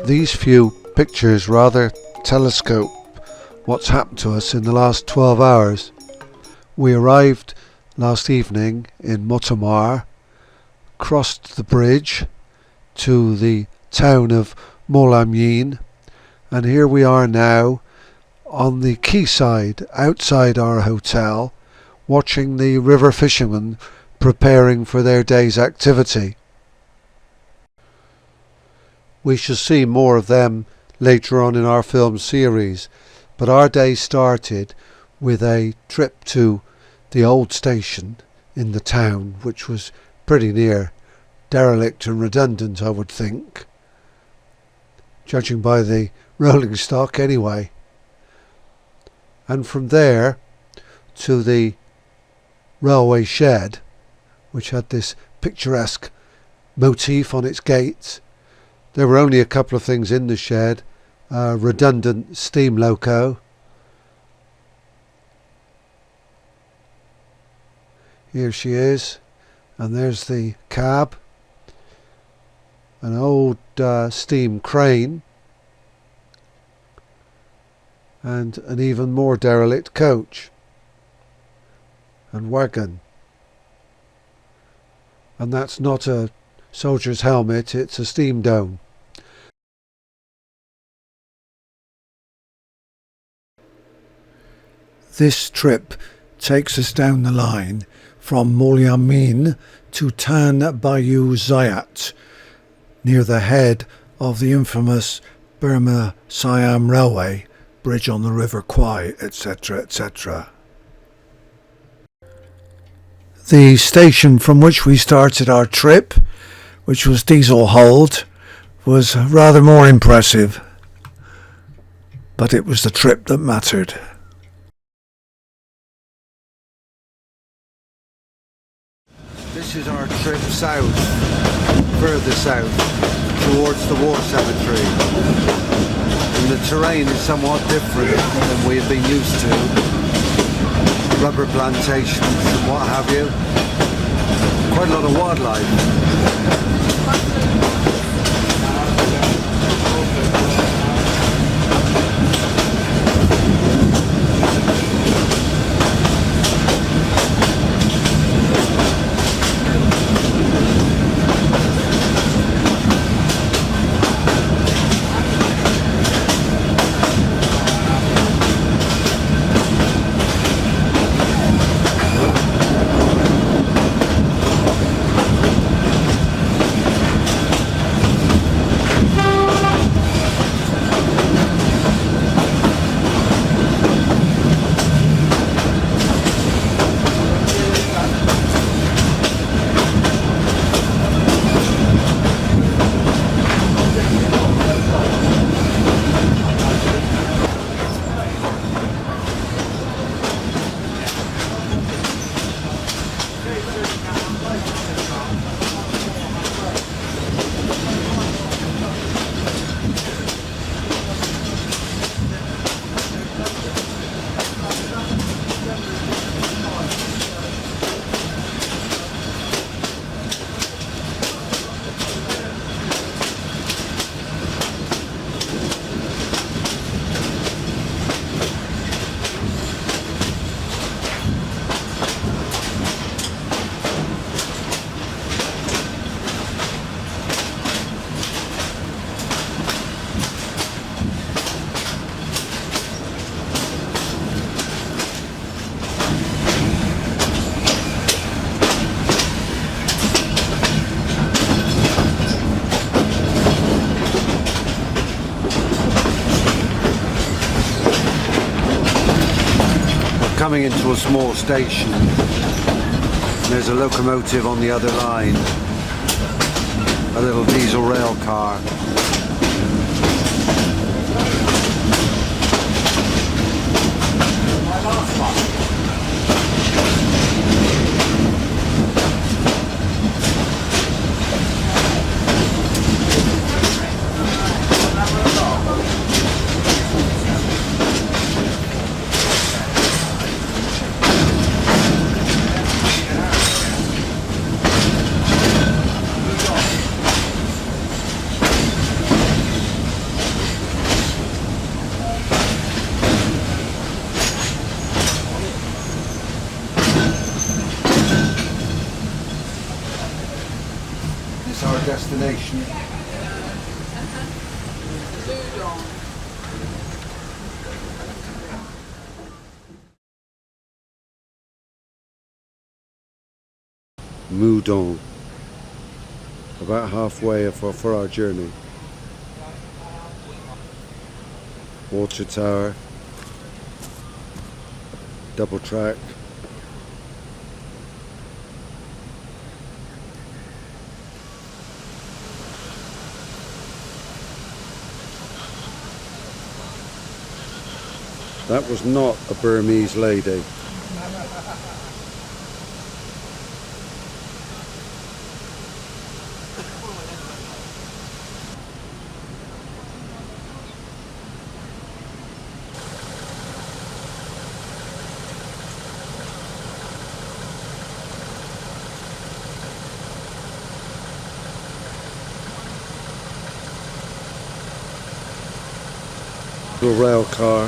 These few pictures rather telescope what's happened to us in the last 12 hours. We arrived last evening in Motomar, crossed the bridge to the town of Molamyn, and here we are now on the quayside outside our hotel, watching the river fishermen preparing for their day's activity. We shall see more of them later on in our film series, but our day started with a trip to the old station in the town, which was pretty near derelict and redundant, I would think, judging by the rolling stock anyway. And from there to the railway shed, which had this picturesque motif on its gates. There were only a couple of things in the shed, a redundant steam loco. Here she is, and there's the cab, an old steam crane, and an even more derelict coach and wagon. And that's not a soldier's helmet, it's a steam dome. This trip takes us down the line from Molamyn to Thanbyuzayat, near the head of the infamous Burma Siam Railway, bridge on the River Kwai, etc., etc. The station from which we started our trip, which was Diesel Hold, was rather more impressive, but it was the trip that mattered. This is our trip south, further south, towards the war cemetery. And the terrain is somewhat different than we have been used to. Rubber plantations and what have you. Quite a lot of wildlife. Coming into a small station. There's a locomotive on the other line, a little diesel rail car. Moudon, about halfway for our journey. Water tower, double track. That was not a Burmese lady. A rail car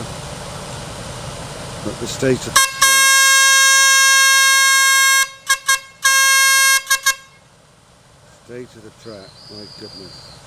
at the state of the track. State of the track, my goodness.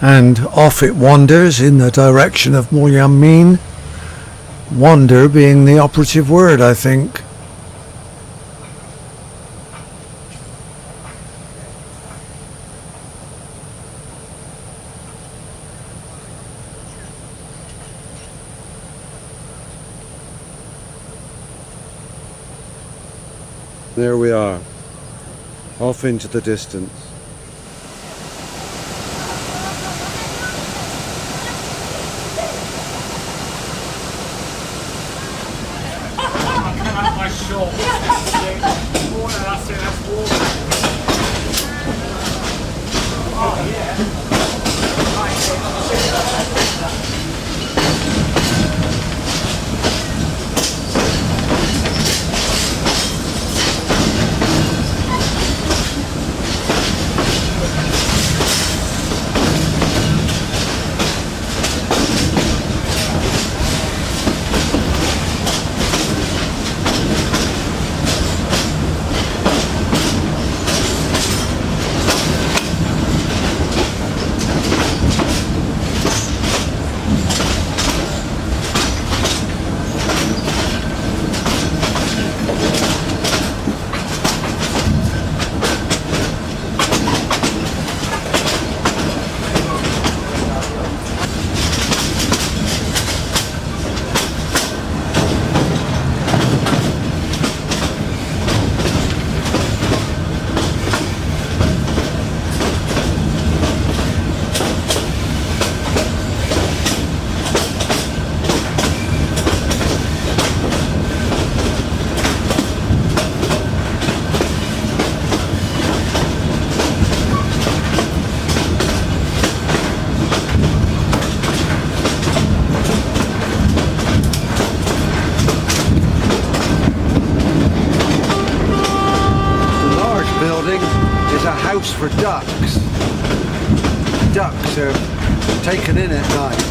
And off it wanders in the direction of Molamyn. Wander being the operative word, I think. There we are, off into the distance. building is a house for ducks. Ducks are taken in at night.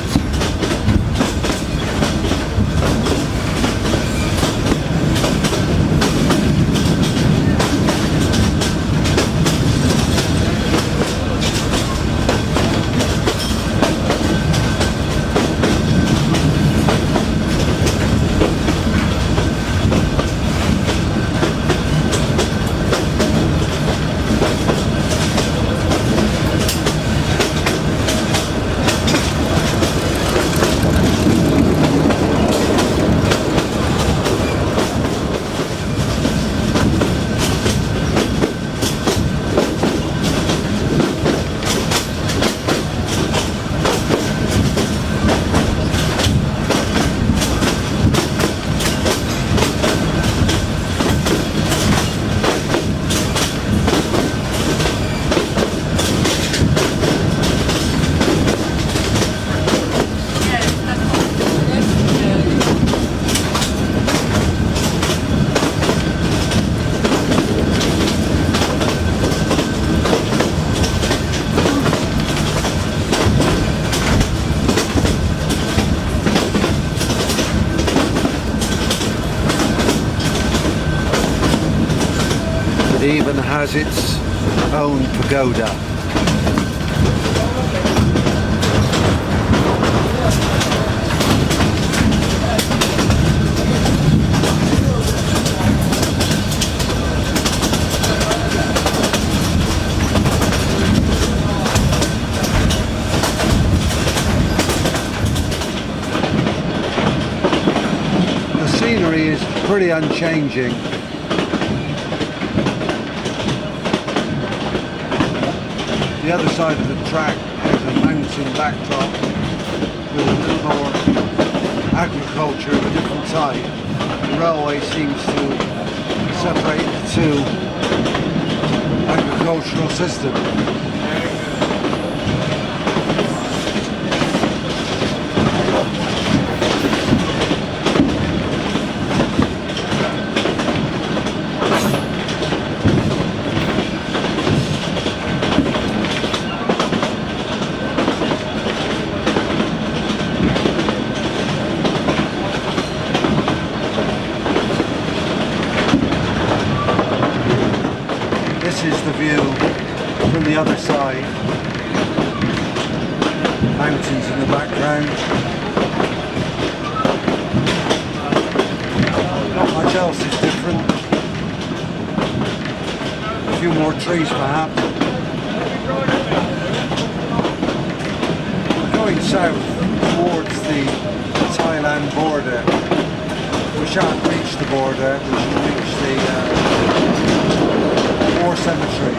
It even has its own pagoda. The scenery is pretty unchanging. The other side of the track has a mountain backdrop with a little more agriculture of a different type. The railway seems to separate the two agricultural systems. This is the view from the other side. Mountains in the background. Not much else is different. A few more trees perhaps. We're going south towards the Thailand border. We shan't reach the border, we should reach the Warr cemetery.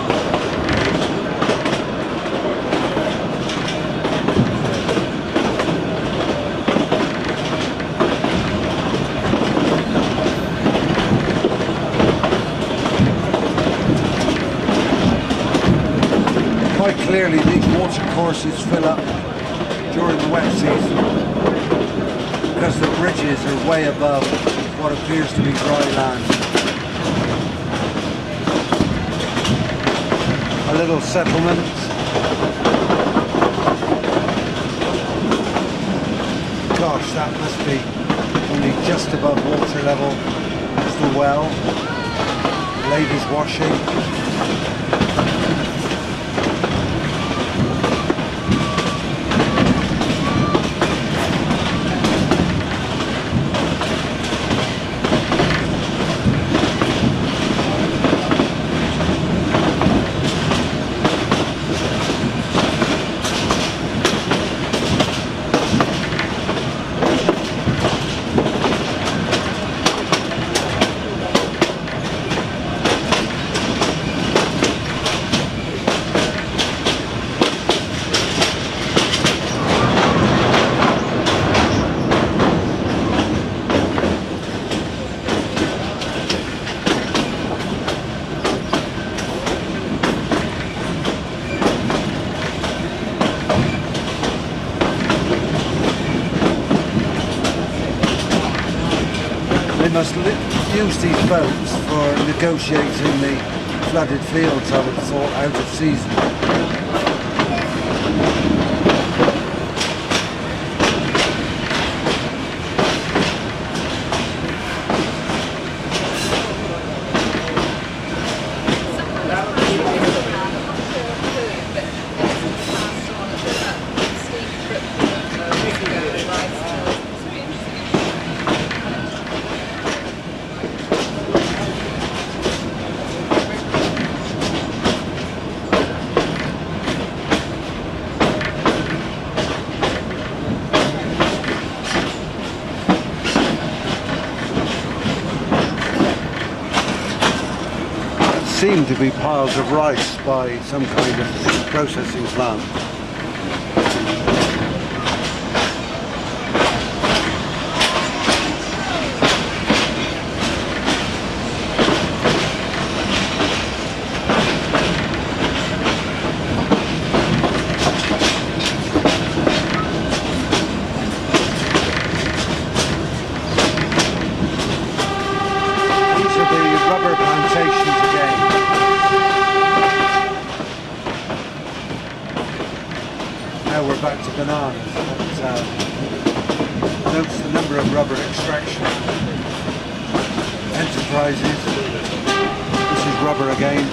Quite clearly these water courses fill up during the wet season because the bridges are way above what appears to be dry land. A little settlement. Gosh, that must be only just above water level. There's the well. Ladies washing. They must use these boats for negotiating the flooded fields, I would have thought, out of season. Seem to be piles of rice by some kind of processing plant. These are the rubber plantations again. Now we're back to bananas. But, notice the number of rubber extraction enterprises. This is rubber again.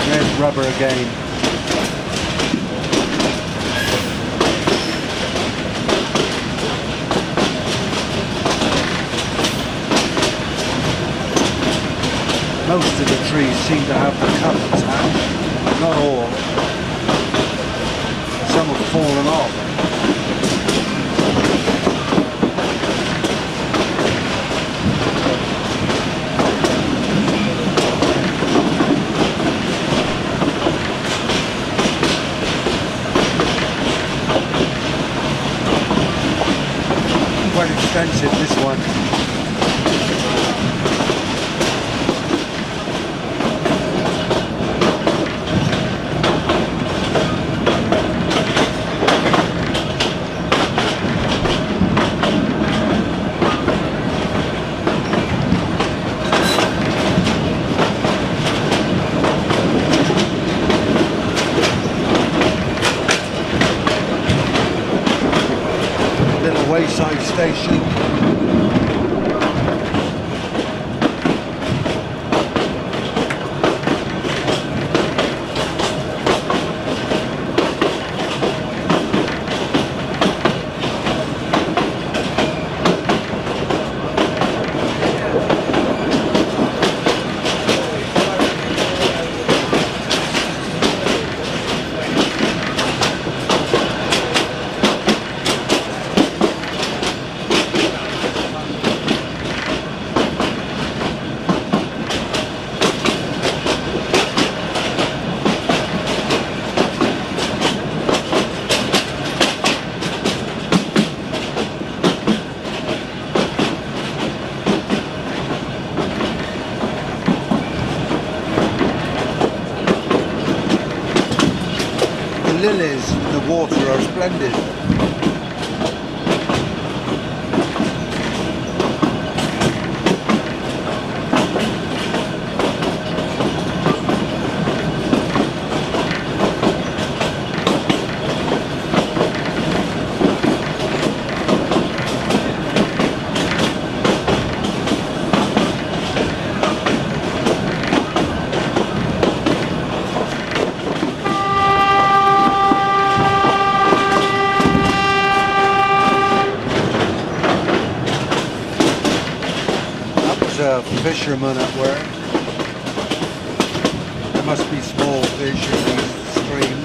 There's rubber again. Most of the trees seem to have the cup attached, not all. Some have fallen off. Quite expensive, this one. Wayside station. Lilies in the water are splendid. A fisherman at work. There must be small fish in these streams.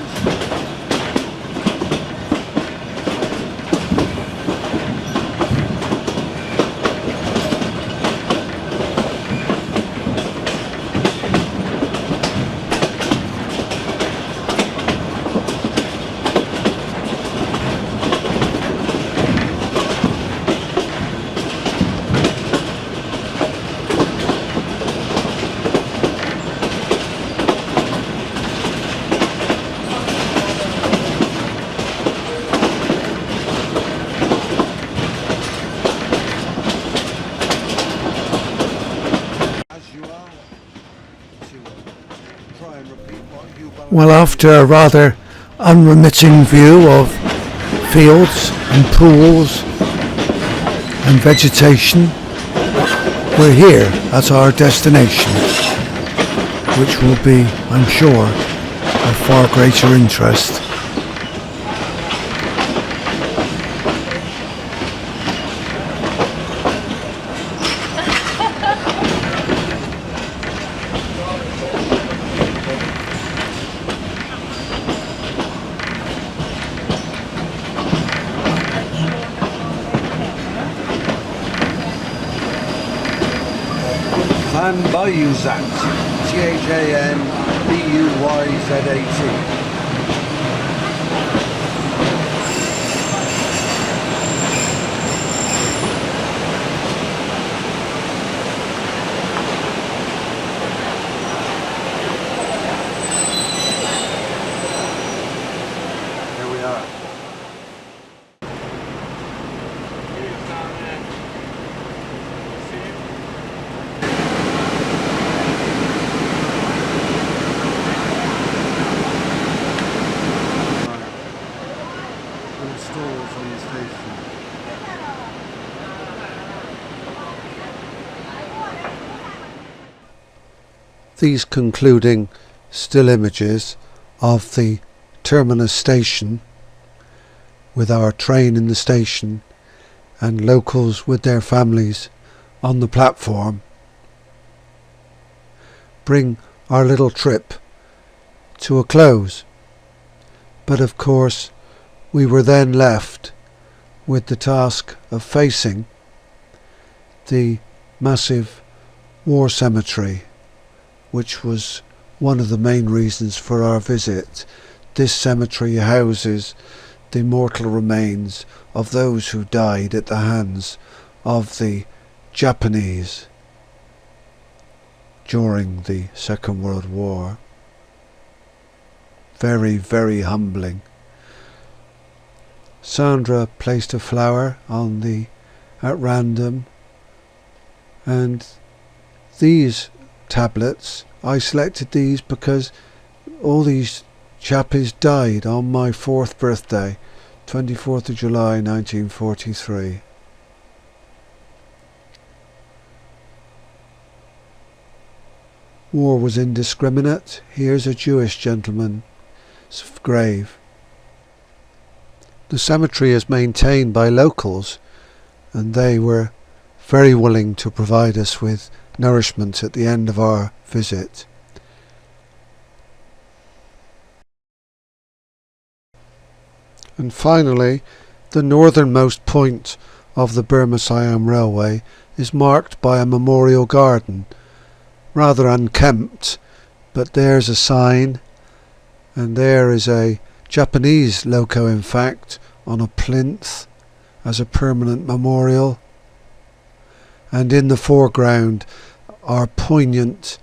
Well, after a rather unremitting view of fields and pools and vegetation, we're here at our destination, which will be, I'm sure, of far greater interest. Thanbyuzayat, Thanbyuzayat. Here we are. Stalls on the station. These concluding still images of the Terminus station, with our train in the station and locals with their families on the platform, bring our little trip to a close. But of course we were then left with the task of facing the massive war cemetery, which was one of the main reasons for our visit. This cemetery houses the mortal remains of those who died at the hands of the Japanese during the Second World War. Very, very humbling. Sandra placed a flower at random, and these tablets, I selected these because all these chappies died on my 4th birthday, 24th of July 1943. War was indiscriminate. Here's a Jewish gentleman's grave. The cemetery is maintained by locals, and they were very willing to provide us with nourishment at the end of our visit. And finally, the northernmost point of the Burma-Siam Railway is marked by a memorial garden, rather unkempt, but there's a sign, and there is a Japanese logo, in fact, on a plinth as a permanent memorial, and in the foreground are poignant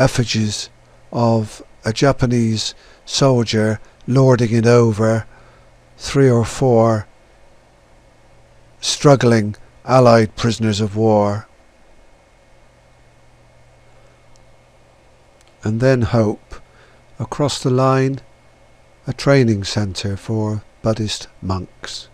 effigies of a Japanese soldier lording it over 3 or 4 struggling Allied prisoners of war. And then hope. Across the line, a training centre for Buddhist monks.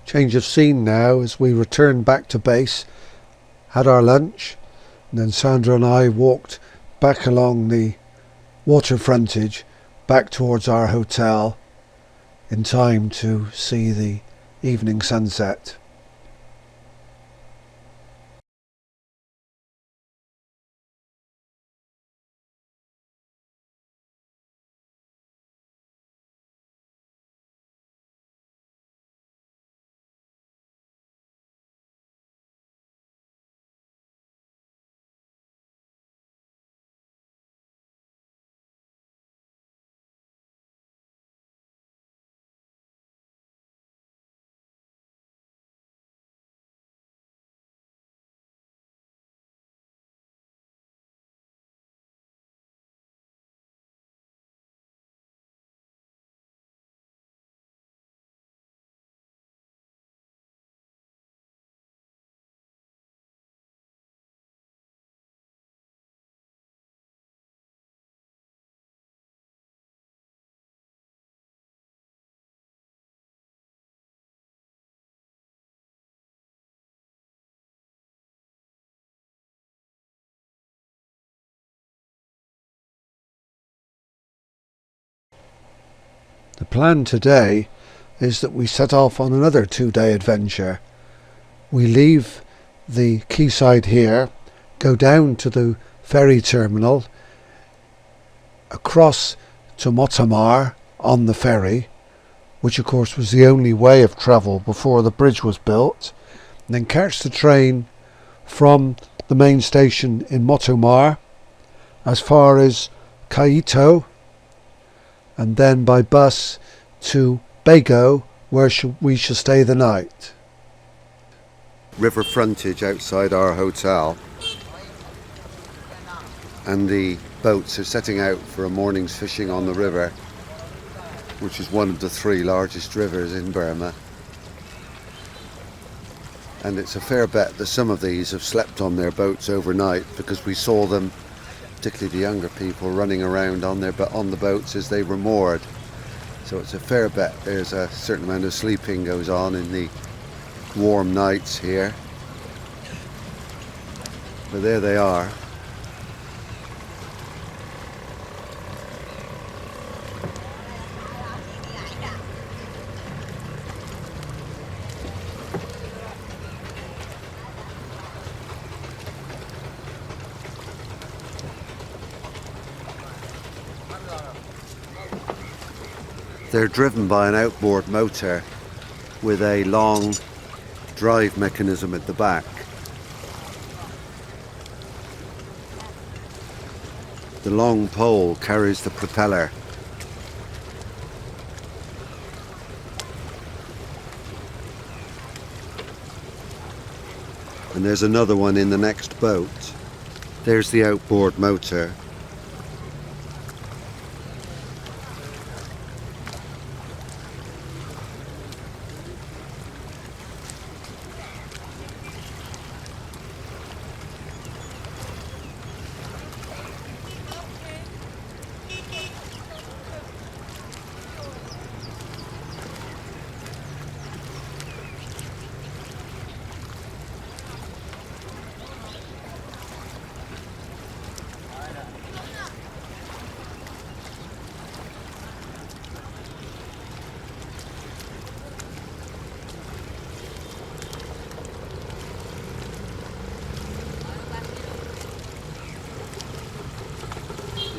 Change of scene now as we return back to base, had our lunch, and then Sandra and I walked back along the water frontage back towards our hotel in time to see the evening sunset. The plan today is that we set off on another 2-day adventure. We leave the quayside here, go down to the ferry terminal, across to Motomar on the ferry, which of course was the only way of travel before the bridge was built, and then catch the train from the main station in Motomar as far as Kaito, and then by bus to Bago, where we shall stay the night. River frontage outside our hotel, and the boats are setting out for a morning's fishing on the river, which is one of the 3 largest rivers in Burma. And it's a fair bet that some of these have slept on their boats overnight, because we saw them, particularly the younger people, running around on the boats as they were moored. So it's a fair bet there's a certain amount of sleeping goes on in the warm nights here. But there they are. They're driven by an outboard motor with a long drive mechanism at the back. The long pole carries the propeller. And there's another one in the next boat. There's the outboard motor.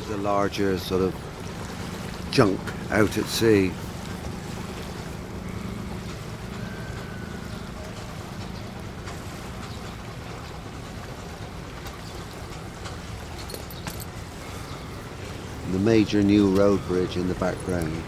The larger sort of junk out at sea. And the major new road bridge in the background.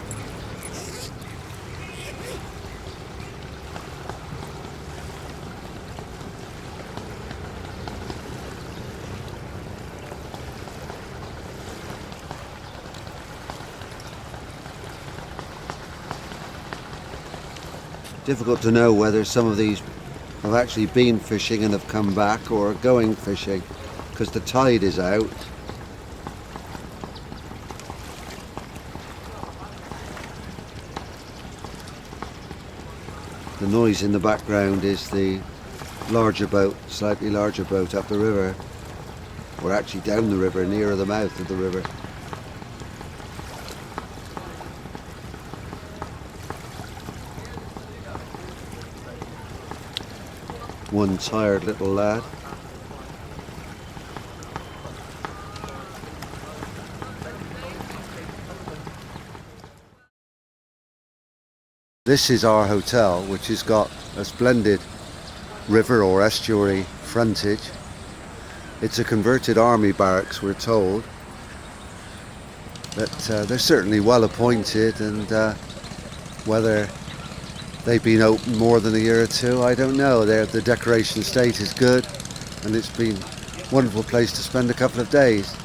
Difficult to know whether some of these have actually been fishing and have come back, or are going fishing, because the tide is out. The noise in the background is the larger boat, slightly larger boat up the river, or actually down the river, nearer the mouth of the river. One tired little lad. This is our hotel, which has got a splendid river or estuary frontage. It's a converted army barracks, we're told, but they're certainly well appointed, and whether they've been open more than a year or two, I don't know. The decoration state is good, and it's been a wonderful place to spend a couple of days.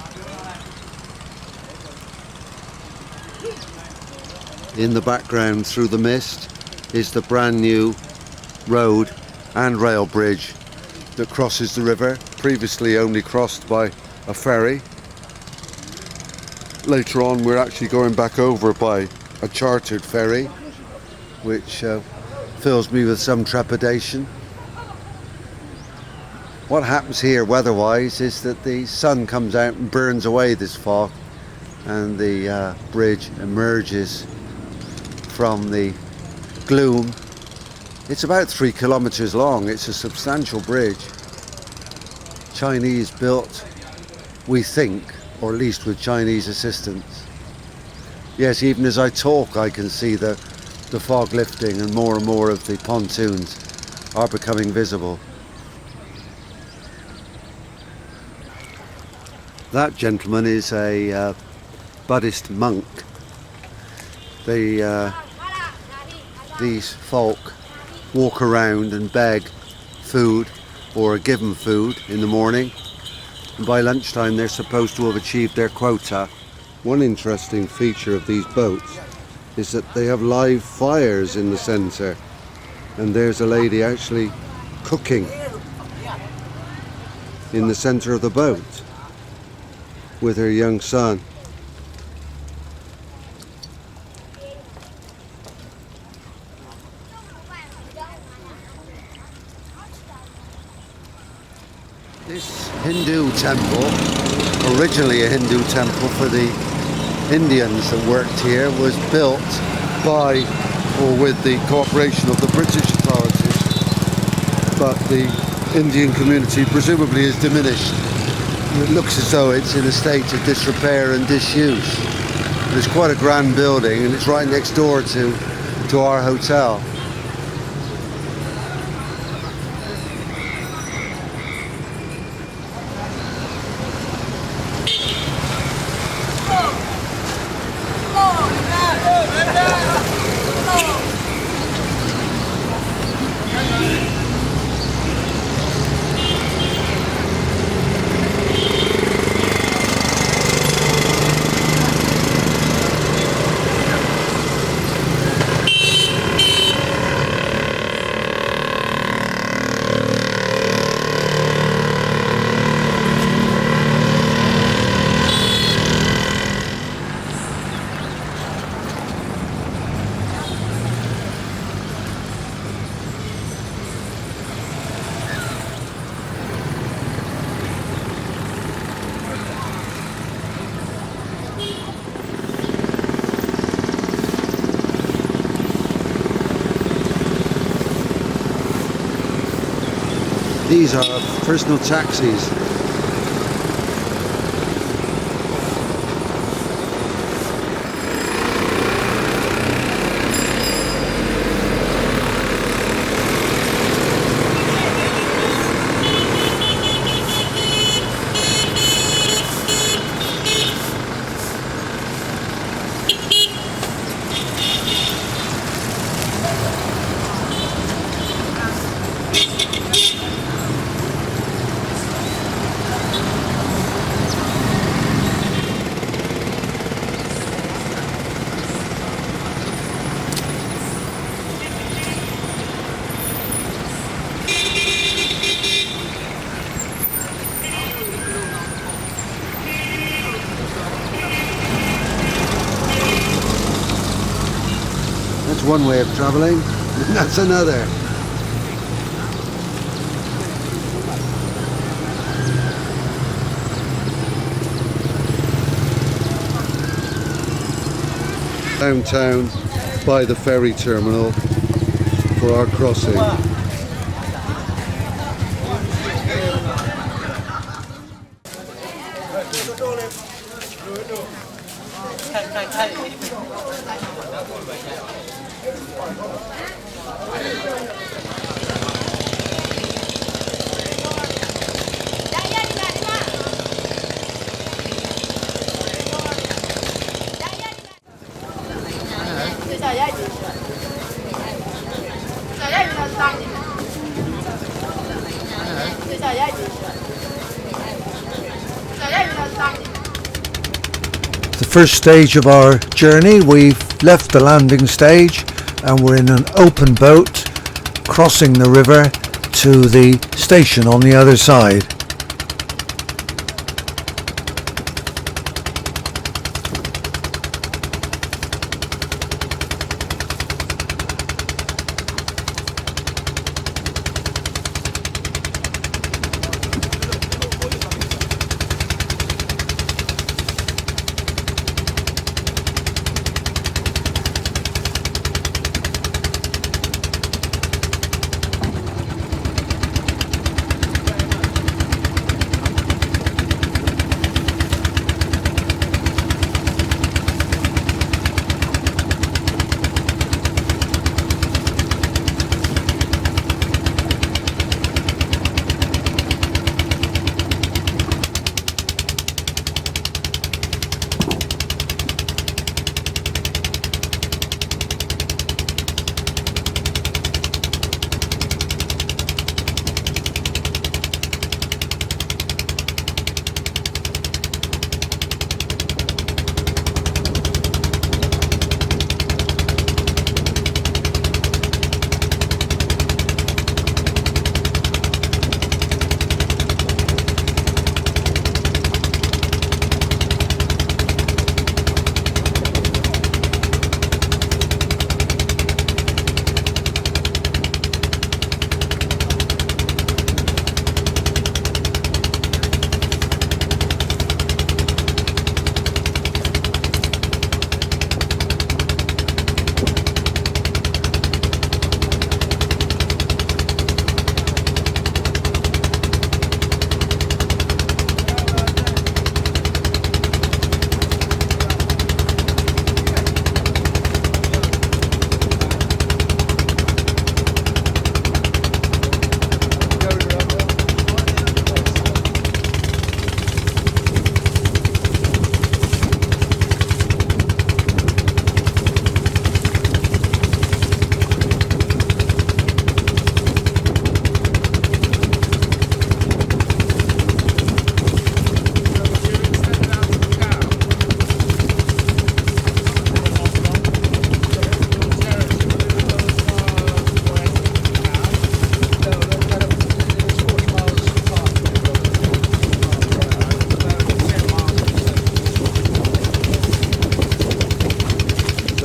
In the background, through the mist, is the brand new road and rail bridge that crosses the river, previously only crossed by a ferry. Later on, we're actually going back over by a chartered ferry, which fills me with some trepidation. What happens here weather-wise is that the sun comes out and burns away this fog, and the bridge emerges from the gloom. It's about 3 kilometers long. It's a substantial bridge. Chinese built, we think, or at least with Chinese assistance. Yes, even as I talk I can see the fog lifting and more of the pontoons are becoming visible. That gentleman is a Buddhist monk. These folk walk around and beg food or are given food in the morning, and by lunchtime they're supposed to have achieved their quota. One interesting feature of these boats is that they have live fires in the centre, and there's a lady actually cooking in the centre of the boat with her young son. This Hindu temple, originally a Hindu temple for the Indians that worked here, was built by or with the cooperation of the British authorities, but the Indian community presumably is diminished. It looks as though it's in a state of disrepair and disuse. It's quite a grand building, and it's right next door to our hotel. These are personal taxis. That's one way of travelling, and that's another. Downtown by the ferry terminal for our crossing. The first stage of our journey, we've left the landing stage and we're in an open boat crossing the river to the station on the other side.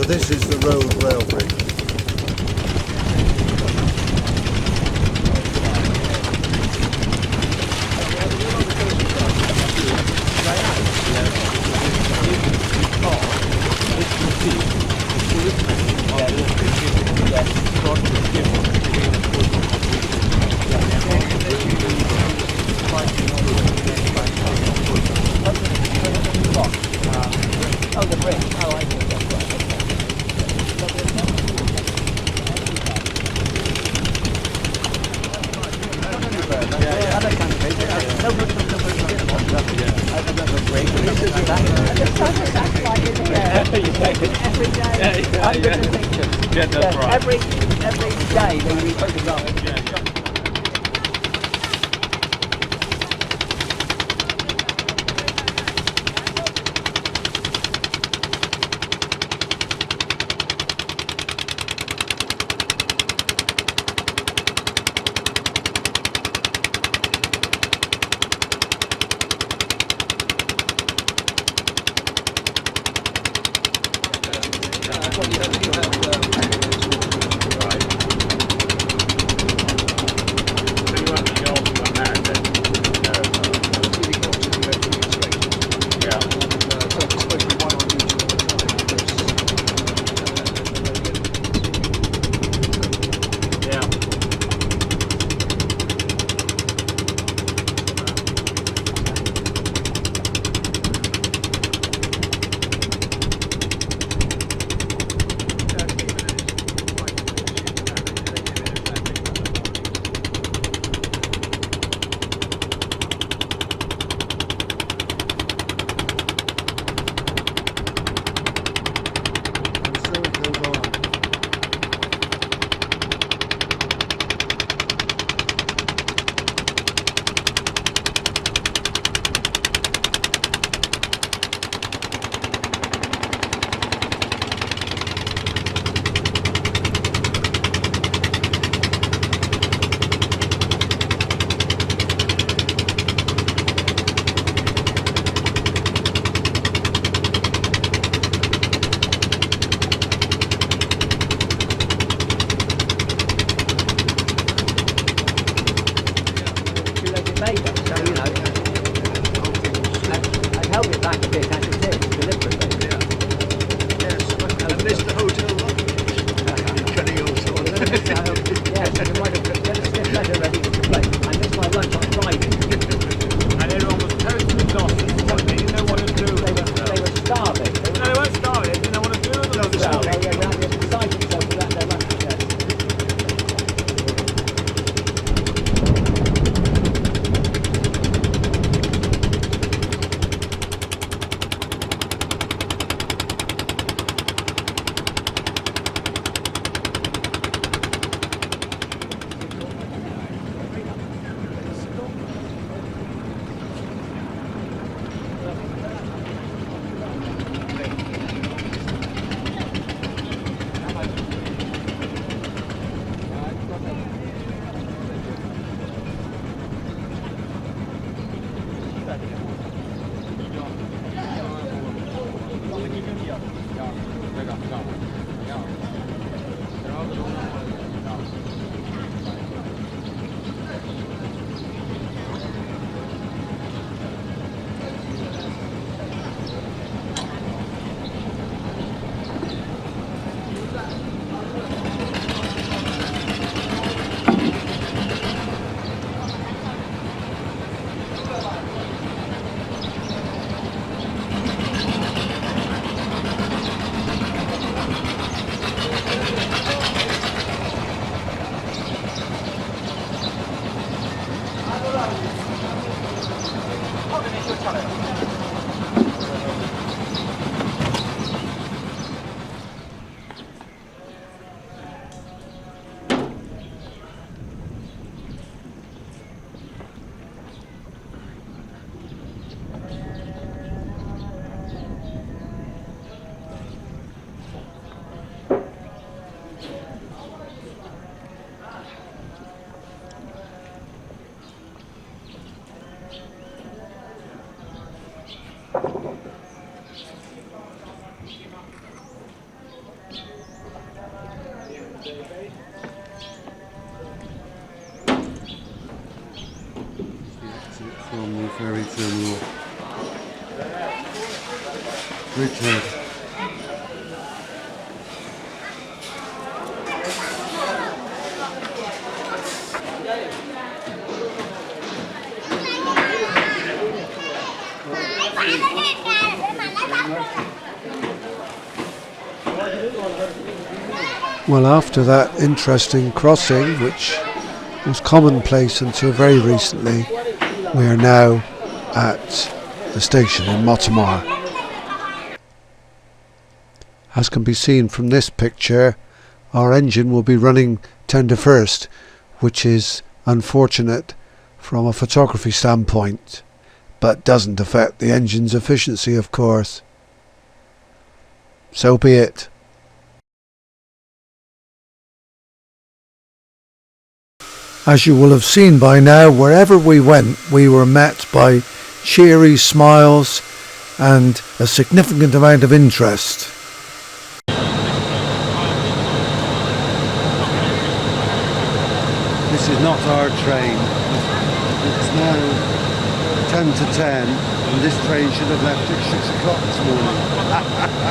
this is the road rail bridge. Oh, the bridge. Oh, I see. That's right. Other countries, no good for the bridge. There's so much satellite in the air. Every day. Hundreds of pictures. Yeah, that's right. Every day they rephotograph it. Richard. Well, after that interesting crossing, which was commonplace until very recently, we are now at the station in Motomar. As can be seen from this picture, our engine will be running 10 to 1st, which is unfortunate from a photography standpoint, but doesn't affect the engine's efficiency, of course. So be it. As you will have seen by now, wherever we went, we were met by cheery smiles and a significant amount of interest. This is not our train. It's now 10 to 10 and this train should have left at 6 o'clock this morning.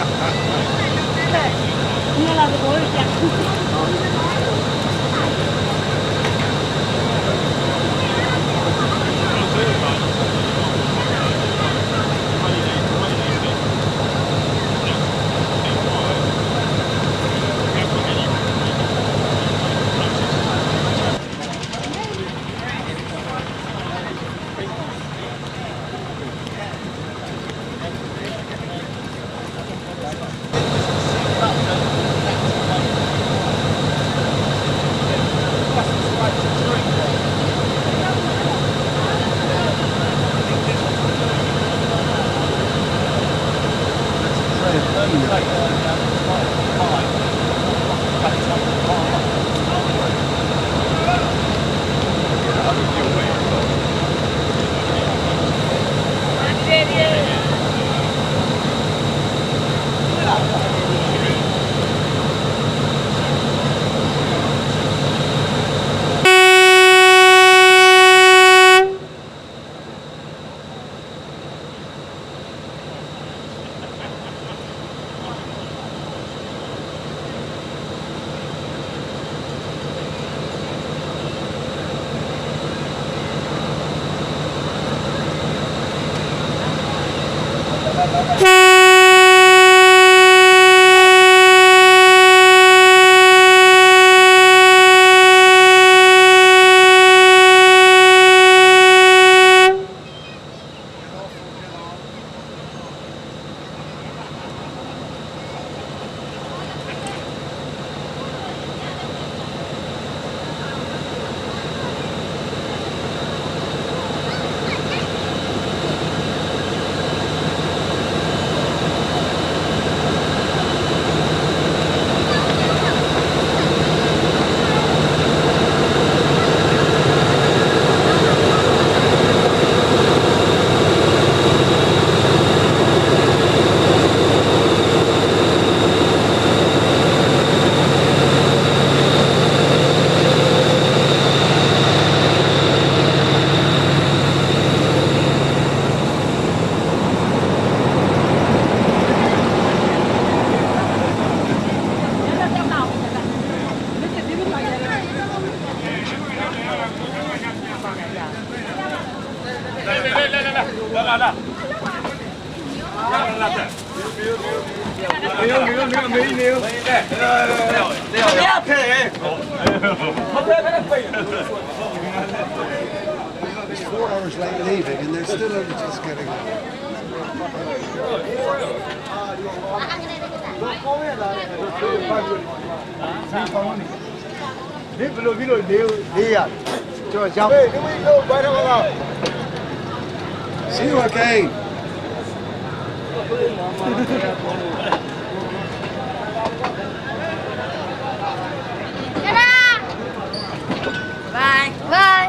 It's 4 hours late leaving and they're still only just getting on. See you again. Bye. Bye.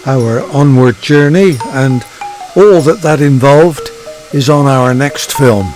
Our onward journey and all that involved is on our next film.